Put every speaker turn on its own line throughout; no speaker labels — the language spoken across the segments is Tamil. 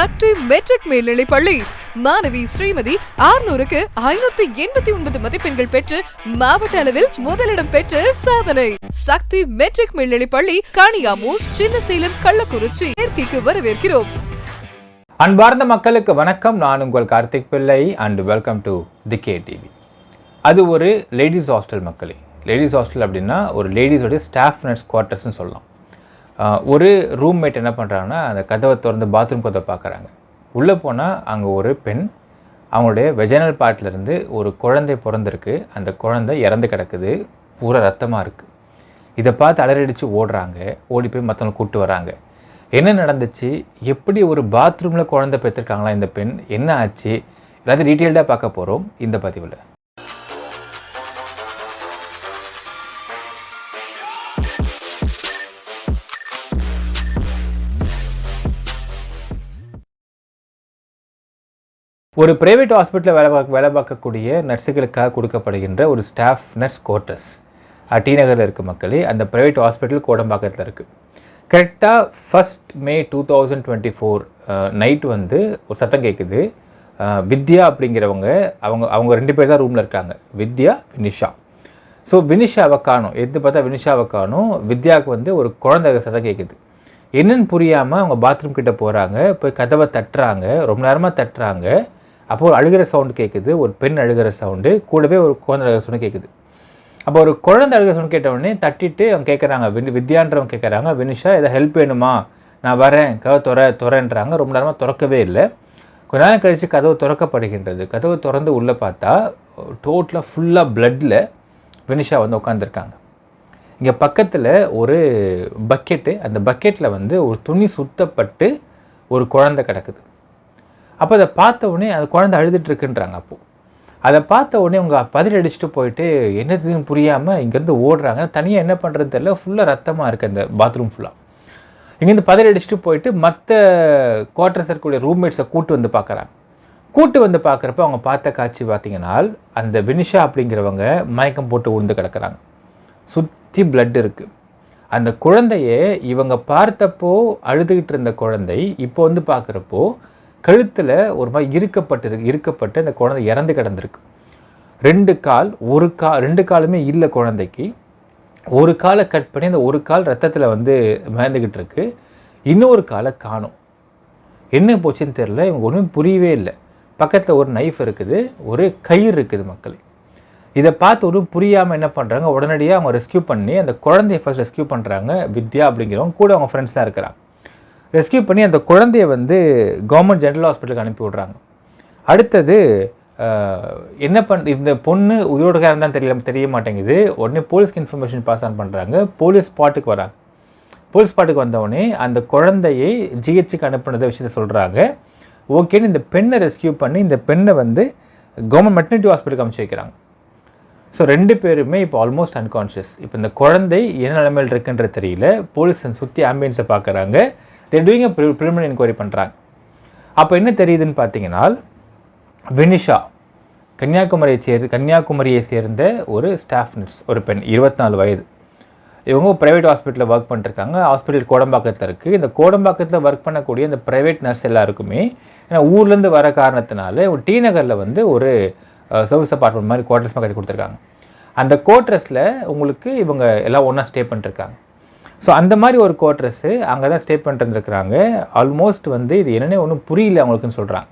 சக்தி மெட்ரிக் மேல்நிலைப் பள்ளி மாணவி ஸ்ரீமதி 600க்கு 589 மதிப்பெண்கள் பெற்று மாவட்ட அளவில் முதலிடம் பெற்று சாதனை. சக்தி மெட்ரிக் மேல்நிலைப் பள்ளி காணியாமூர், சின்னசேலம், கள்ளக்குறிச்சி சேர்க்கைக்கு வரவேற்கிறோம்.
அன்பார்ந்த மக்களுக்கு வணக்கம். நான் உங்கள் கார்த்திக் பிள்ளை and welcome to the KTV. அது ஒரு லேடிஸ் ஹாஸ்டல் மக்களே. லேடிஸ் ஹாஸ்டல் அப்படின்னா ஒரு லேடிஸோடைய ஸ்டாஃப் நர்ஸ் குவார்ட்டர்ஸ்னு சொல்லலாம். ஒரு ரூம்மேட் என்ன பண்ணுறாங்கன்னா அந்த கதவை திறந்து பாத்ரூம் கதவை பார்க்குறாங்க. உள்ளே போனால் அங்கே ஒரு பெண், அவங்களுடைய வெஜைனல் பார்ட்லேருந்து ஒரு குழந்தை பிறந்திருக்கு. அந்த குழந்தை இறந்து கிடக்குது, பூரா ரத்தமாக இருக்குது. இதை பார்த்து அலறடிச்சு ஓடுறாங்க. ஓடி போய் மற்றவங்க கூப்பிட்டு வராங்க. என்ன நடந்துச்சு, எப்படி ஒரு பாத்ரூமில் குழந்தை பெற்றிருக்காங்களா இந்த பெண், என்ன ஆச்சு, எல்லாத்தையும் டீட்டெயில்டாக பார்க்க போகிறோம் இந்த பதிவில். ஒரு ப்ரைவேட் ஹாஸ்பிட்டலில் வேலை பார்க்கக்கூடிய நர்ஸுகளுக்காக கொடுக்கப்படுகின்ற ஒரு ஸ்டாஃப் நர்ஸ் குவார்ட்டர்ஸ் டி நகரில் இருக்குது மக்களே. அந்த ப்ரைவேட் ஹாஸ்பிட்டல் கோடம்பாக்கத்தில் இருக்குது. கரெக்டாக 1 May 2024 நைட்டு வந்து ஒரு சத்தம் கேட்குது. வித்யா அப்படிங்கிறவங்க அவங்க 2 பேர் தான் ரூமில் இருக்காங்க, வித்யா, வினிஷா. ஸோ வினிஷாவை காணும், எது பார்த்தா வினிஷாவை காணும். வித்யாவுக்கு வந்து ஒரு குழந்தை சத்தம் கேட்குது. என்னென்னு புரியாமல் அவங்க பாத்ரூம் கிட்டே போகிறாங்க. போய் கதவை தட்டுறாங்க, ரொம்ப நேரமாக தட்டுறாங்க. அப்போ ஒரு அழுகிற சவுண்டு கேட்குது, ஒரு பெண் அழுகிற சவுண்டு, கூடவே ஒரு குழந்தை அழுகிற சவுண்டு கேட்குது. அப்போ ஒரு குழந்தை அழுகிற சவுண்டு கேட்டவுடனே தட்டிட்டு அவங்க கேட்குறாங்க, வித்யான்றவங்க கேட்குறாங்க, வினிஷா எதாவது ஹெல்ப் வேணுமா, நான் வரேன், கதவை துறன்றாங்க. ரொம்ப நேரமாக திறக்கவே இல்லை. கொஞ்ச நேரம் கழித்து கதவு திறக்கப்படுகின்றது. கதவு திறந்து உள்ளே பார்த்தா டோட்டலாக ஃபுல்லாக ப்ளட்டில் வினிஷா வந்து உட்காந்துருக்காங்க. இங்கே பக்கத்தில் ஒரு பக்கெட்டு, அந்த பக்கெட்டில் வந்து ஒரு துணி சுத்தப்பட்டு ஒரு குழந்தை கிடக்குது. அப்போ அதை பார்த்த உடனே அந்த குழந்தை அழுதுட்டுருக்குன்றாங்க. அப்போது அதை பார்த்த உடனே அவங்க பதில் அடிச்சுட்டு போயிட்டு என்னதுன்னு புரியாமல் இங்கேருந்து ஓடுறாங்க. தனியாக என்ன பண்ணுறதுன்னு தெரியல, ஃபுல்லாக ரத்தமாக இருக்குது அந்த பாத்ரூம் ஃபுல்லாக. இங்கேருந்து பதில் அடிச்சுட்டு போயிட்டு மற்ற குவார்ட்டர்ஸ் இருக்கக்கூடிய ரூம்மேட்ஸை கூட்டு வந்து பார்க்குறப்ப அவங்க பார்த்த காட்சி பார்த்திங்கன்னா, அந்த வினிஷா அப்படிங்கிறவங்க மயக்கம் போட்டு விழுந்து கிடக்கிறாங்க. சுற்றி பிளட் இருக்குது. அந்த குழந்தைய இவங்க பார்த்தப்போ அழுதுகிட்டு இருந்த குழந்தை இப்போ வந்து பார்க்குறப்போ கழுத்தில் ஒரு மாதிரி இருக்கப்பட்டு அந்த குழந்தை இறந்து கிடந்திருக்கு. 2 காலுமே இல்லை குழந்தைக்கு. ஒரு காலை கட் பண்ணி அந்த ஒரு கால் ரத்தத்தில் வந்து மிதந்துக்கிட்டு இருக்கு. இன்னொரு காலை காணும். என்ன போச்சுன்னு தெரில, இவங்க ஒன்றும் புரியவே இல்லை. பக்கத்தில் ஒரு நைஃப் இருக்குது, ஒரு கயிறு இருக்குது மக்களே. இதை பார்த்து ஒன்றும் புரியாமல் என்ன பண்ணுறாங்க, உடனடியாக அவங்க ரெஸ்கியூ பண்ணி அந்த குழந்தைய ஃபர்ஸ்ட் ரெஸ்கியூ பண்ணுறாங்க. வித்யா அப்படிங்கிறவங்க கூட அவங்க ஃப்ரெண்ட்ஸ் தான் இருக்கிறாங்க. ரெஸ்கியூ பண்ணி அந்த குழந்தைய வந்து கவர்மெண்ட் ஜென்ரல் ஹாஸ்பிட்டலுக்கு அனுப்பி விட்றாங்க. அடுத்தது என்ன இந்த பொண்ணு உயிரோடு இருந்தாலும் தெரிய மாட்டேங்குது. உடனே போலீஸ்க்கு இன்ஃபர்மேஷன் பாஸ் ஆன் பண்ணுறாங்க. போலீஸ் ஸ்பாட்டுக்கு வராங்க. போலீஸ் ஸ்பாட்டுக்கு வந்தவுடனே அந்த குழந்தையை ஜிஹெச்சுக்கு அனுப்புனதை விஷயத்த சொல்கிறாங்க. ஓகேன்னு இந்த பெண்ணை ரெஸ்கியூ பண்ணி இந்த பெண்ணை வந்து கவர்மெண்ட் மெட்டர்னிட்டி ஹாஸ்பிட்டலுக்கு அனுப்பிச்சி வைக்கிறாங்க. ஸோ 2 பேருமே இப்போ ஆல்மோஸ்ட் அன்கான்ஷியஸ். இப்போ இந்த குழந்தை என்ன நிலைமையில் இருக்குன்ற தெரியல. போலீஸ் சுற்றி ஆம்புலன்ஸை பார்க்குறாங்க. தேர் டூயிங் ப்ரிலிமினரி என்கொயரி பண்ணுறாங்க. அப்போ என்ன தெரியுதுன்னு பார்த்தீங்கன்னா, வினிஷா கன்னியாகுமரியை சேர்ந்த ஒரு ஸ்டாஃப் நர்ஸ், ஒரு பெண், 24 வயது. இவங்க ப்ரைவேட் ஹாஸ்பிட்டலில் ஒர்க் பண்ணிருக்காங்க. ஹாஸ்பிட்டல் கோடம்பாக்கத்தில் இருக்குது. இந்த கோடம்பாக்கத்தில் ஒர்க் பண்ணக்கூடிய இந்த ப்ரைவேட் நர்ஸ் எல்லாருக்குமே ஏன்னா ஊர்லேருந்து வர காரணத்தினால ஒரு டி நகரில் வந்து ஒரு சர்வீஸ் அப்பார்ட்மெண்ட் மாதிரி குவார்ட்டர்ஸ் கட்டி கொடுத்துருக்காங்க. அந்த குவார்ட்டர்ஸில் உங்களுக்கு இவங்க எல்லாம் ஒன்றா ஸ்டே பண்ணிருக்காங்க. ஸோ அந்த மாதிரி ஒரு குவார்ட்டர்ஸு அங்கே தான் ஸ்டே பண்ணிட்டுருந்துருக்குறாங்க. ஆல்மோஸ்ட் வந்து இது என்னென்ன ஒன்றும் புரியல அவங்களுக்குன்னு சொல்கிறாங்க.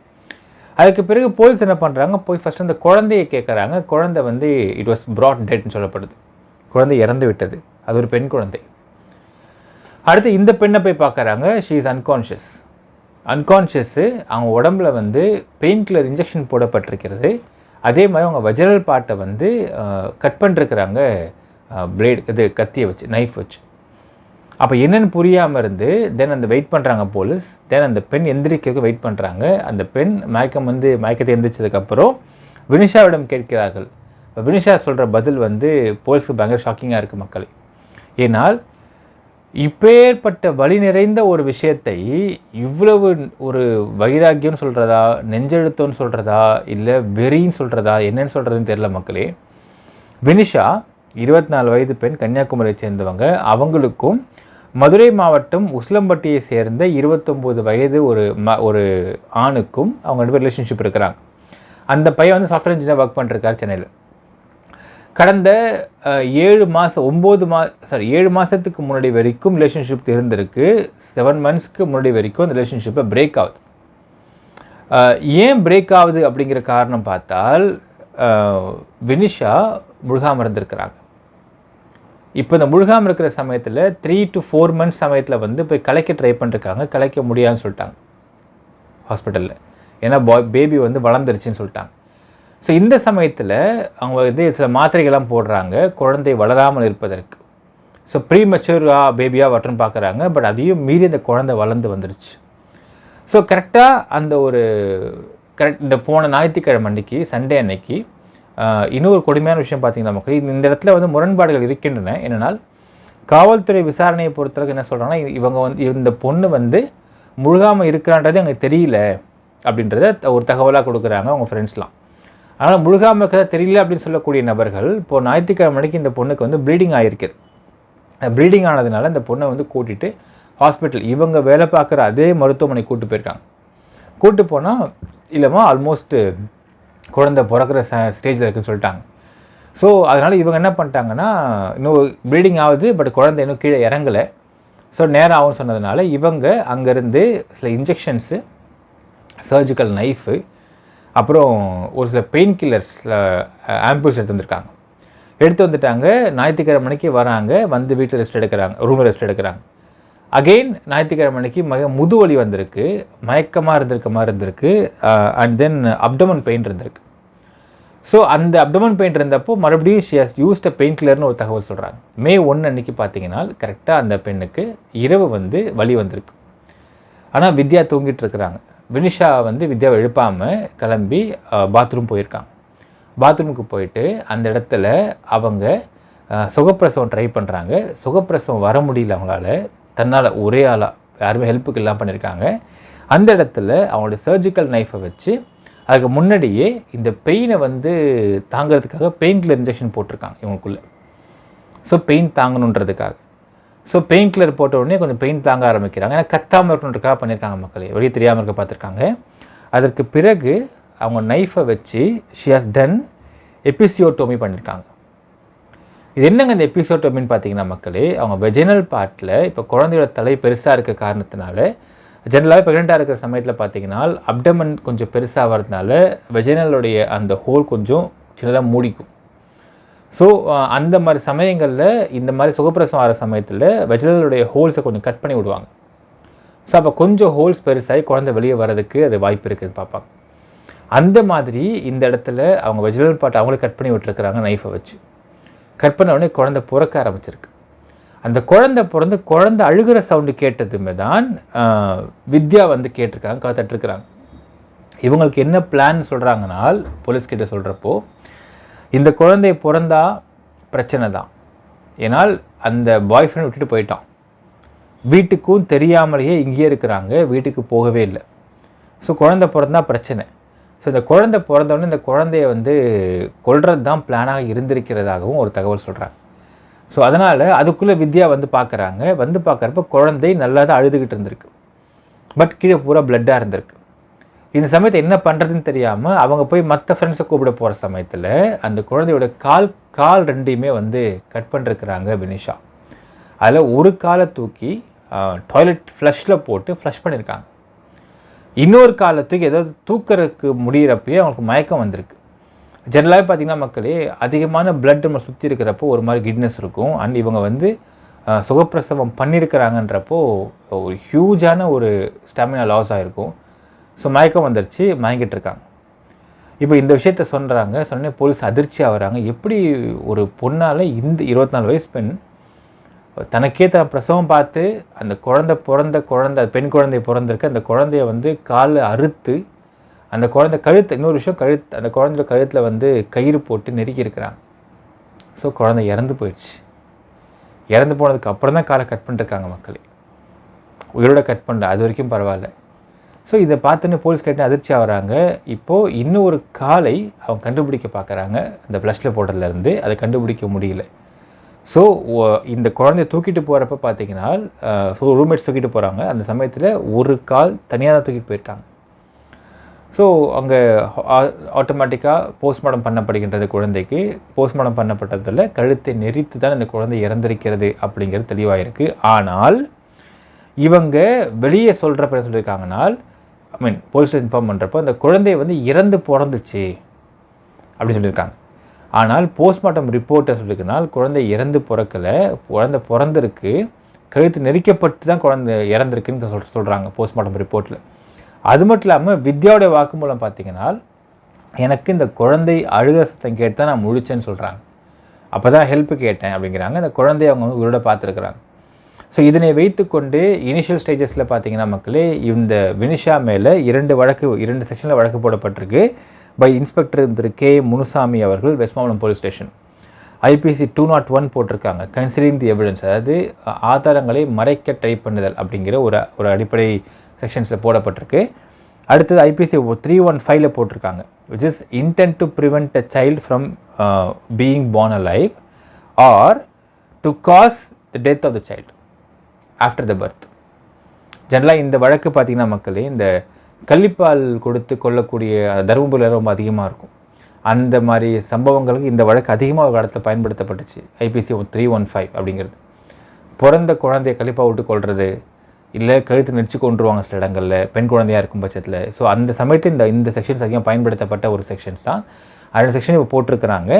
அதுக்கு பிறகு போலீஸ் என்ன பண்ணுறாங்க, போய் ஃபஸ்ட் அந்த குழந்தையை கேட்குறாங்க. குழந்தை வந்து இட் வாஸ் ப்ராட் டெட்னு சொல்லப்படுது. குழந்தை இறந்து விட்டது. அது ஒரு பெண் குழந்தை. அடுத்து இந்த பெண்ணை போய் பார்க்குறாங்க. She is unconscious. அவங்க உடம்புல வந்து பெயின் கில்லர் இன்ஜெக்ஷன் போடப்பட்டிருக்கிறது. அதே மாதிரி அவங்க வெஜினல் பார்ட்டை வந்து கட் பண்ணிருக்கிறாங்க கத்தியை வச்சு, நைஃப் வச்சு. அப்போ என்னென்னு புரியாமல் இருந்து தென் அந்த வெயிட் பண்ணுறாங்க போலீஸ். தென் அந்த பெண் எந்திரிக்க வெயிட் பண்ணுறாங்க. அந்த பெண் மயக்கத்தை எந்திரிச்சதுக்கப்புறம் வினிஷாவிடம் கேட்கிறார்கள். வினிஷா சொல்கிற பதில் வந்து போலீஸுக்கு பயங்கர ஷாக்கிங்காக இருக்குது மக்களே. ஏன்னால் இப்பேற்பட்ட வலி நிறைந்த ஒரு விஷயத்தை இவ்வளவு ஒரு வைராக்கியம்னு சொல்கிறதா, நெஞ்செழுத்தம்னு சொல்கிறதா, இல்லை வெறின்னு சொல்கிறதா, என்னன்னு சொல்கிறதுன்னு தெரியல மக்களே. வினிஷா 24 வயது பெண், கன்னியாகுமரியை சேர்ந்தவங்க. அவங்களுக்கும் மதுரை மாவட்டம் உசிலம்பட்டியை சேர்ந்த 29 வயது ஒரு ஆணுக்கும் அவங்க 2 பேர் ரிலேஷன்ஷிப் இருக்கிறாங்க. அந்த பையன் வந்து சாஃப்ட்வேர் இன்ஜினியர் ஒர்க் பண்ணிருக்காரு சென்னையில். கடந்த 7 மாதத்துக்கு முன்னாடி வரைக்கும் ரிலேஷன்ஷிப் இருந்திருக்கு. 7 மந்த்ஸ்க்கு முன்னாடி வரைக்கும் அந்த ரிலேஷன்ஷிப்பை பிரேக் ஆகுது. ஏன் பிரேக் ஆகுது அப்படிங்கிற காரணம் பார்த்தால் வினிஷா முழுகாமல் இருந்திருக்கிறாங்க. இப்போ இந்த முழுகாமல் இருக்கிற சமயத்தில் 3 to 4 months சமயத்தில் வந்து போய் கலைக்க ட்ரை பண்ணிருக்காங்க. கலைக்க முடியாதுன்னு சொல்லிட்டாங்க ஹாஸ்பிட்டலில். ஏன்னா பேபி வந்து வளர்ந்துருச்சுன்னு சொல்லிட்டாங்க. ஸோ இந்த சமயத்தில் அவங்க வந்து சில மாத்திரைகள்லாம் போடுறாங்க குழந்தை வளராமல் இருப்பதற்கு. ஸோ ப்ரீமெச்சூராக பேபியாக வட்டுன்னு பார்க்குறாங்க. பட் அதையும் மீறி அந்த குழந்தை வளர்ந்து வந்துருச்சு. ஸோ கரெக்டாக இந்த போன ஞாயிற்றுக்கிழமை அன்னைக்கு சண்டே அன்னைக்கு இன்னொரு கொடுமையான விஷயம் பார்த்தீங்கன்னா மக்கள், இந்த இடத்துல வந்து முரண்பாடுகள் இருக்கின்றன. என்னென்னால் காவல்துறை விசாரணையை பொறுத்தளவுக்கு என்ன சொல்கிறாங்கன்னா, இவங்க வந்து இந்த பொண்ணு வந்து முழுகாமல் இருக்கிறான்றது எனக்கு தெரியல அப்படின்றத ஒரு தகவலாக கொடுக்குறாங்க அவங்க ஃப்ரெண்ட்ஸ்லாம். அதனால் முழுகாமல் இருக்கிறதா தெரியல அப்படின்னு சொல்லக்கூடிய நபர்கள் இப்போது ஞாயிற்றுக்கிழமை அன்னைக்கு இந்த பொண்ணுக்கு வந்து ப்ளீடிங் ஆகிருக்குது. ப்ளீடிங் ஆனதுனால இந்த பொண்ணை வந்து கூட்டிகிட்டு ஹாஸ்பிட்டல் இவங்க வேலை பார்க்குற அதே மருத்துவமனை கூப்பிட்டு போயிருக்காங்க. கூப்பிட்டு போனால் இல்லைம்மா ஆல்மோஸ்ட்டு குழந்தை பிறக்கிற ஸ்டேஜில் இருக்குன்னு சொல்லிட்டாங்க. ஸோ அதனால் இவங்க என்ன பண்ணிட்டாங்கன்னா, இன்னும் ப்ளீடிங் ஆகுது பட் குழந்தை இன்னும் கீழே இறங்கலை, ஸோ நேரம் ஆகும்னு சொன்னதுனால இவங்க அங்கேருந்து சில இன்ஜெக்ஷன்ஸு, சர்ஜிக்கல் நைஃபு, அப்புறம் ஒரு சில பெயின் கில்லர்ஸ் ஆம்பிள்ஸ் எடுத்து வந்துட்டாங்க. ஞாயிற்றுக்கிழமை மணிக்கு வராங்க, வந்து வீட்டில் ரெஸ்ட் எடுக்கிறாங்க, ரூமில் ரெஸ்ட் எடுக்கிறாங்க. அகெயின் ஞாயிற்றுக்கிழமை மணிக்கு முதுவலி வந்திருக்கு, மயக்கமாக இருந்திருக்க மாதிரி இருந்திருக்கு, அண்ட் தென் அப்டமன் பெயின் இருந்திருக்கு. ஸோ அந்த அப்டமன் பெயின் இருந்தப்போ மறுபடியும் she has used a pain கில்லர்னு ஒரு தகவல் சொல்கிறாங்க. May 1 அன்றைக்கி பார்த்தீங்கன்னா கரெக்டாக அந்த பெண்ணுக்கு இரவு வந்து வலி வந்திருக்கு. ஆனால் வித்யா தூங்கிட்டு இருக்கிறாங்க. வினிஷா வந்து வித்யாவை எழுப்பாமல் கிளம்பி பாத்ரூம் போயிருக்காங்க. பாத்ரூமுக்கு போயிட்டு அந்த இடத்துல அவங்க சுகப்பிரசவம் ட்ரை பண்ணுறாங்க. சுகப்பிரசவம் வர முடியல அவங்களால, தன்னால் ஒரே ஆளாக யாருமே ஹெல்ப்புக்கு இல்லாமல் பண்ணியிருக்காங்க. அந்த இடத்துல அவங்களுடைய சர்ஜிக்கல் நைஃபை வச்சு அதுக்கு முன்னாடியே இந்த பெயினை வந்து தாங்கிறதுக்காக பெயின் கில்லர் இன்ஜெக்ஷன் போட்டிருக்காங்க இவங்களுக்குள்ளே. ஸோ பெயின் தாங்கணுன்றதுக்காக. ஸோ பெயின் கில்லர் போட்ட உடனே கொஞ்சம் பெயின் தாங்க ஆரம்பிக்கிறாங்க. ஏன்னா கத்தாமல் இருக்கணுன்றதுக்காக பண்ணியிருக்காங்க மக்களே, வெளியே தெரியாமல் இருக்க பார்த்துருக்காங்க. அதற்கு பிறகு அவங்க நைஃபை வச்சு ஷி ஹஸ் டன் எபிசியோட்டோமி பண்ணியிருக்காங்க. இது என்னங்க இந்த எபிசோட்டோமின்னு பார்த்தீங்கன்னா மக்களே, அவங்க வெஜினல் பார்ட்டில் இப்போ குழந்தையோட தலை பெருசாக இருக்க காரணத்தினால, ஜெனரலாகவே ப்ரெக்னெண்ட்டாக இருக்கிற சமயத்தில் பார்த்தீங்கன்னா அப்டமன் கொஞ்சம் பெருசாக வரதுனால வெஜினலுடைய அந்த ஹோல் கொஞ்சம் சின்னதாக மூடிக்கும். ஸோ அந்த மாதிரி சமயங்களில் இந்த மாதிரி சுகப்பிரசவம் ஆகிற சமயத்தில் வெஜினலுடைய ஹோல்ஸை கொஞ்சம் கட் பண்ணி விடுவாங்க. ஸோ அப்போ கொஞ்சம் ஹோல்ஸ் பெருசாகி குழந்தை வெளியே வர்றதுக்கு அது வாய்ப்பு இருக்குதுன்னு பார்ப்பாங்க. அந்த மாதிரி இந்த இடத்துல அவங்க வெஜினல் பார்ட் அவங்களே கட் பண்ணி விட்டுருக்குறாங்க நைஃபை வச்சு. கட் பண்ண உடனே குழந்தை பிறக்க ஆரம்பிச்சிருக்கு. அந்த குழந்தை அழுகிற சவுண்டு கேட்டதுமே தான் வித்யா வந்து கேட்டிருக்காங்க, காத்துட்ருக்குறாங்க. இவங்களுக்கு என்ன பிளான் சொல்கிறாங்கனால், போலீஸ்கிட்ட சொல்கிறப்போ இந்த குழந்தை பிறந்தா பிரச்சனை தான். ஏன்னால் அந்த பாய் ஃப்ரெண்ட் விட்டுட்டு போயிட்டான், வீட்டுக்கும் தெரியாமலேயே இங்கேயே இருக்கிறாங்க, வீட்டுக்கு போகவே இல்லை. ஸோ குழந்தை பிறந்தா பிரச்சனை. ஸோ இந்த குழந்தை பிறந்தோடனே இந்த குழந்தைய வந்து கொல்றது தான் பிளானாக இருந்திருக்கிறதாகவும் ஒரு தகவல் சொல்கிறாங்க. ஸோ அதனால் அதுக்குள்ளே வித்யா வந்து பார்க்குறாங்க. வந்து பார்க்குறப்ப குழந்தை நல்லா தான் அழுதுகிட்டு இருந்திருக்கு, பட் கீழே பூரா பிளட்டாக இருந்திருக்கு. இந்த சமயத்தை என்ன பண்ணுறதுன்னு தெரியாமல் அவங்க போய் மற்ற ஃப்ரெண்ட்ஸை கூப்பிட போகிற சமயத்தில் அந்த குழந்தையோட கால் ரெண்டையுமே வந்து கட் பண்ணிருக்கிறாங்க வினிஷா. அதில் ஒரு காலை தூக்கி டாய்லெட் ஃப்ளஷில் போட்டு ஃப்ளஷ் பண்ணியிருக்காங்க. இன்னொரு காலை தூக்கி ஏதாவது தூக்கிறதுக்கு முடிகிறப்பயே அவங்களுக்கு மயக்கம் வந்திருக்கு. ஜெனரலாகவே பார்த்திங்கன்னா மக்களே, அதிகமான பிளட் நம்ம சுற்றி இருக்கிறப்போ ஒரு மாதிரி கிட்னஸ் இருக்கும். அண்ட் இவங்க வந்து சுகப்பிரசவம் பண்ணியிருக்கிறாங்கன்றப்போ ஒரு ஹியூஜான ஒரு ஸ்டாமினா லாஸ் ஆகிருக்கும். ஸோ மயக்கம் வந்துருச்சு, மயங்கிட்டு இருக்காங்க. இப்போ இந்த விஷயத்த சொன்னே போலீஸ் அதிர்ச்சி ஆகிறாங்க. எப்படி ஒரு பொண்ணால் இந்த 24 வயசு பெண் தனக்கே தான் பிரசவம் பார்த்து அந்த பெண் குழந்தை பிறந்திருக்கு, அந்த குழந்தைய வந்து காலை அறுத்து அந்த குழந்தை இன்னொரு விஷயம் அந்த குழந்தையோட கழுத்தில் வந்து கயிறு போட்டு நெருக்கி இருக்கிறாங்க. ஸோ குழந்தை இறந்து போயிடுச்சு. இறந்து போனதுக்கு அப்புறம் தான் காலை கட் பண்ணிருக்காங்க மக்களே, உயிரோட கட் பண்ணல, அது வரைக்கும் பரவாயில்ல. ஸோ இதை பார்த்துன்னு போலீஸ் கேட்டு அதிர்ச்சி ஆகிறாங்க. இப்போது இன்னும் ஒரு காலை அவங்க கண்டுபிடிக்க பார்க்குறாங்க. அந்த ப்ளஷில் போட்டதுலேருந்து அதை கண்டுபிடிக்க முடியல. ஸோ இந்த குழந்தைய தூக்கிட்டு போகிறப்ப பார்த்தீங்கன்னா ரூம்மேட்ஸ் தூக்கிட்டு போகிறாங்க. அந்த சமயத்தில் ஒரு கால் தனியாக தான் தூக்கிட்டு போயிருக்காங்க. ஸோ அங்கே ஆட்டோமேட்டிக்காக போஸ்ட்மார்ட்டம் பண்ணப்படுகின்றது. குழந்தைக்கு போஸ்ட்மார்ட்டம் பண்ணப்பட்டதில் கழுத்தை நெரித்து தான் இந்த குழந்தை இறந்திருக்கிறது அப்படிங்கிறது தெளிவாக இருக்குது. ஆனால் இவங்க வெளியே சொல்கிறப்ப என்ன சொல்லியிருக்காங்கனால், போலீஸ் இன்ஃபார்ம் பண்ணுறப்போ அந்த குழந்தை வந்து இறந்து பிறந்துச்சு அப்படி சொல்லியிருக்காங்க. ஆனால் போஸ்ட்மார்ட்டம் ரிப்போர்ட்டை சொல்லியிருக்கனால் குழந்தை இறந்து பிறக்கலை, குழந்தை பிறந்திருக்கு, கழுத்து நெரிக்கப்பட்டு தான் குழந்தை இறந்துருக்குன்னு சொல்கிறாங்க போஸ்ட்மார்ட்டம் ரிப்போர்ட்டில். அது மட்டும் இல்லாமல் வித்யாவுடைய வாக்குமூலம் பார்த்தீங்கன்னா, எனக்கு இந்த குழந்தை அழுகிற சத்தம் கேட்டு தான் நான் முழிச்சேன்னு சொல்கிறாங்க. அப்போ தான் ஹெல்ப்பு கேட்டேன் அப்படிங்கிறாங்க. அந்த குழந்தைய அவங்க வந்து உயிரோட பார்த்துருக்குறாங்க. ஸோ இதனை வைத்துக்கொண்டு இனிஷியல் ஸ்டேஜஸில் பார்த்தீங்கன்னா மக்களே, இந்த வினிஷா மேலே 2 செக்ஷனில் வழக்கு போடப்பட்டிருக்கு. பை இன்ஸ்பெக்டர் திரு கே முனுசாமி அவர்கள், west Mambalam police station. IPC 201 போட்டிருக்காங்க, கன்சிடரிங் தி எவிடன்ஸ், அதாவது ஆதாரங்களை மறைக்க ட்ரை பண்ணுதல் அப்படிங்கிற ஒரு அடிப்படை செக்ஷன்ஸில் போடப்பட்டிருக்கு. அடுத்தது ஐபிசி 315 போட்டிருக்காங்க, which is intend to prevent a child from being born alive or to cause the death of the child after the birth. ஜென்ரலாக இந்த வழக்கு பார்த்திங்கன்னா மக்களே, இந்த கள்ளிப்பால் கொடுத்து கொள்ளக்கூடிய தருமபுரியில் ரொம்ப அதிகமாக இருக்கும். அந்த மாதிரி சம்பவங்களுக்கு இந்த வழக்கு அதிகமாக ஒரு இடத்துல பயன்படுத்தப்பட்டுச்சு. ஐபிசி 315 அப்படிங்கிறது பிறந்த குழந்தைய கள்ளிப்பால் விட்டு கொள்வது, இல்லை கழுத்து நெரிச்சு கொண்டுருவாங்க சில இடங்களில் பெண் குழந்தையாக இருக்கும் பட்சத்தில். ஸோ அந்த சமயத்தில் இந்த செக்ஷன்ஸ் அதிகம் பயன்படுத்தப்பட்ட ஒரு செக்ஷன்ஸ் தான். அந்த செக்ஷன் இப்போ போட்டிருக்கிறாங்க.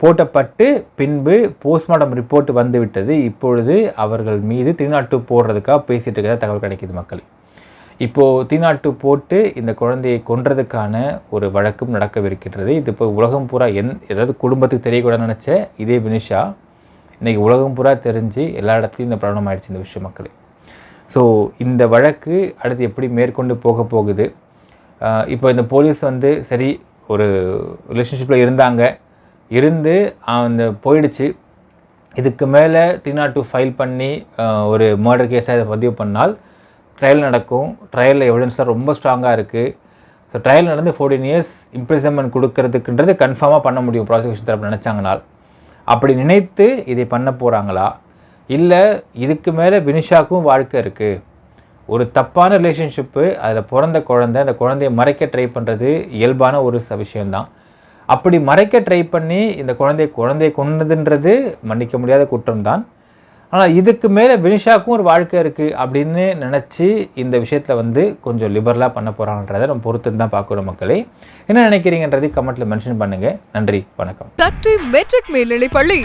போட்டப்பட்டு பின்பு போஸ்ட்மார்ட்டம் ரிப்போர்ட் வந்து விட்டது. இப்பொழுது அவர்கள் மீது 302 போடுறதுக்காக பேசிகிட்டு இருக்கிற தகவல் கிடைக்கிது மக்கள். இப்போது 302 போட்டு இந்த குழந்தையை கொன்றதுக்கான ஒரு வழக்கும் நடக்கவிருக்கின்றது. இது இப்போ உலகம் பூரா ஏதாவது குடும்பத்துக்கு தெரியக்கூடாதுன்னு நினச்ச இதே வினிஷா இன்றைக்கி உலகம் பூரா தெரிஞ்சு எல்லா இடத்துலையும் இந்த ப்ராப்ளம் ஆகிடுச்சு இந்த விஷயம் மக்களே. ஸோ இந்த வழக்கு அடுத்து எப்படி மேற்கொண்டு போக போகுது. இப்போ இந்த போலீஸ் வந்து சரி ஒரு ரிலேஷன்ஷிப்பில் இருந்து அந்த போயிடுச்சு, இதுக்கு மேலே 302 ஃபைல் பண்ணி ஒரு மர்டர் கேஸாக இதை பதிவு பண்ணால் ட்ரையல் நடக்கும். ட்ரையலில் எவிடன்ஸ்லாம் ரொம்ப ஸ்ட்ராங்காக இருக்குது. ஸோ ட்ரையல் நடந்து 14 இயர்ஸ் இம்ப்ரிசன்மெண்ட் கொடுக்கறதுக்குன்றது கன்ஃபார்மாக பண்ண முடியும் ப்ராசிக்யூஷன் தரப்பு நினச்சாங்கனால். அப்படி நினைத்து இதை பண்ண போகிறாங்களா, இல்லை இதுக்கு மேலே வினிஷாவுக்கும் வாழ்க்கை இருக்குது, ஒரு தப்பான ரிலேஷன்ஷிப்பு, அதில் பிறந்த குழந்தை, அந்த குழந்தையை மறைக்க ட்ரை பண்ணுறது இயல்பான ஒரு விஷயந்தான். அப்படி மறைக்க ட்ரை பண்ணி இந்த குழந்தையை கொன்னதுன்றது மன்னிக்க முடியாத குற்றம்தான். ஆனால் இதுக்கு மேலே வினிஷாவுக்கும் ஒரு வாழ்க்கை இருக்குது அப்படின்னு நினச்சி இந்த விஷயத்தில் வந்து கொஞ்சம் லிபரலாக பண்ண போகிறாங்கன்றதை நம்ம பொறுத்து தான் பார்க்குறோம் மக்களே. என்ன நினைக்கிறீங்கன்றதை கமெண்ட்டில் மென்ஷன் பண்ணுங்கள். நன்றி, வணக்கம்.
சக்தி மெட்ரிக் மேல்நிலைப் பள்ளி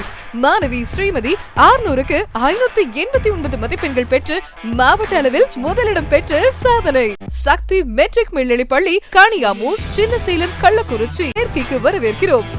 மாணவி ஸ்ரீமதி 600க்கு 589 மதிப்பெண்கள் பெற்று மாவட்ட அளவில் முதலிடம் பெற்று சாதனை. சக்தி மெட்ரிக் மேல்நிலைப் பள்ளி காணியாமூர், சின்னசேலம், கள்ளக்குறிச்சி சேர்க்கைக்கு வரவேற்கிறோம்.